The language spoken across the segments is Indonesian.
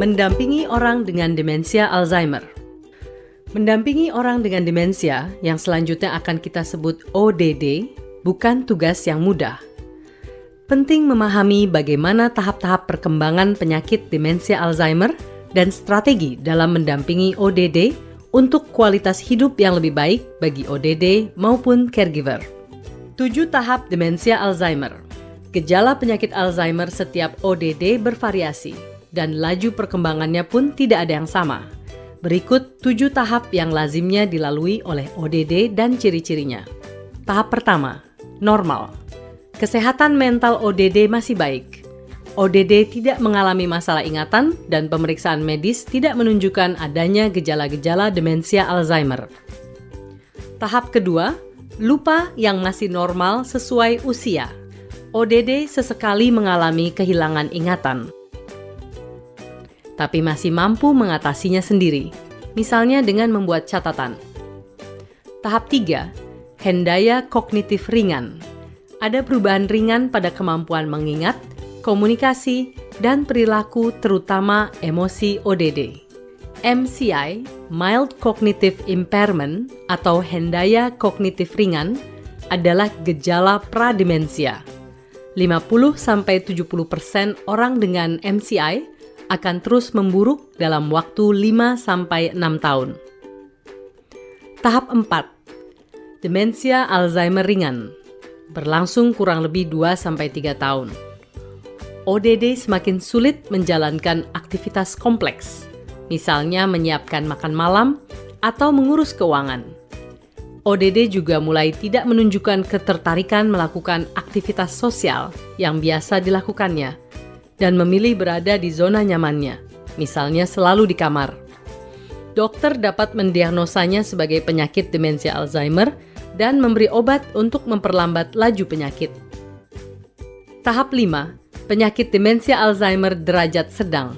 Mendampingi orang dengan demensia Alzheimer. Mendampingi orang dengan demensia yang selanjutnya akan kita sebut ODD bukan tugas yang mudah. Penting memahami bagaimana tahap-tahap perkembangan penyakit demensia Alzheimer dan strategi dalam mendampingi ODD untuk kualitas hidup yang lebih baik bagi ODD maupun caregiver. 7 tahap demensia Alzheimer. Gejala penyakit Alzheimer setiap ODD bervariasi dan laju perkembangannya pun tidak ada yang sama. Berikut 7 tahap yang lazimnya dilalui oleh ODD dan ciri-cirinya. Tahap pertama, normal. Kesehatan mental ODD masih baik. ODD tidak mengalami masalah ingatan dan pemeriksaan medis tidak menunjukkan adanya gejala-gejala demensia Alzheimer. Tahap kedua, lupa yang masih normal sesuai usia. ODD sesekali mengalami kehilangan ingatan, tapi masih mampu mengatasinya sendiri, misalnya dengan membuat catatan. Tahap 3, hendaya kognitif ringan. Ada perubahan ringan pada kemampuan mengingat, komunikasi, dan perilaku terutama emosi ODD. MCI, Mild Cognitive Impairment atau hendaya kognitif ringan, adalah gejala prademensia. 50-70% orang dengan MCI akan terus memburuk dalam waktu 5-6 tahun. Tahap 4, demensia Alzheimer ringan, berlangsung kurang lebih 2-3 tahun. ODD semakin sulit menjalankan aktivitas kompleks, misalnya menyiapkan makan malam atau mengurus keuangan. ODD juga mulai tidak menunjukkan ketertarikan melakukan aktivitas sosial yang biasa dilakukannya dan memilih berada di zona nyamannya, misalnya selalu di kamar. Dokter dapat mendiagnosanya sebagai penyakit demensia Alzheimer dan memberi obat untuk memperlambat laju penyakit. Tahap 5, penyakit demensia Alzheimer derajat sedang.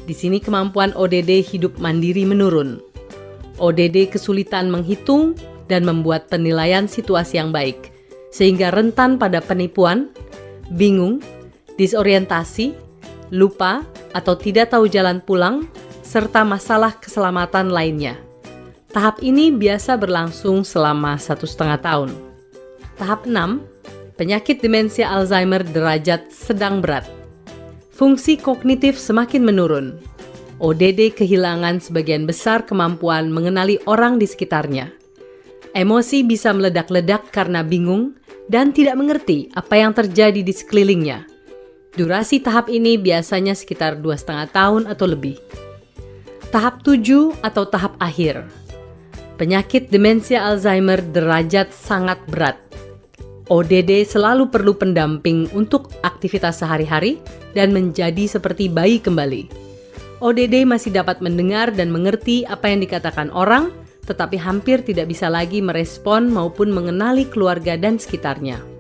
Di sini kemampuan ODD hidup mandiri menurun. ODD kesulitan menghitung dan membuat penilaian situasi yang baik, sehingga rentan pada penipuan, bingung, disorientasi, lupa atau tidak tahu jalan pulang, serta masalah keselamatan lainnya. Tahap ini biasa berlangsung selama 1,5 tahun. Tahap 6, penyakit demensia Alzheimer derajat sedang berat. Fungsi kognitif semakin menurun. ODD kehilangan sebagian besar kemampuan mengenali orang di sekitarnya. Emosi bisa meledak-ledak karena bingung dan tidak mengerti apa yang terjadi di sekelilingnya. Durasi tahap ini biasanya sekitar 2,5 tahun atau lebih. Tahap 7 atau tahap akhir. Penyakit demensia Alzheimer derajat sangat berat. ODD selalu perlu pendamping untuk aktivitas sehari-hari dan menjadi seperti bayi kembali. ODD masih dapat mendengar dan mengerti apa yang dikatakan orang, tetapi hampir tidak bisa lagi merespon maupun mengenali keluarga dan sekitarnya.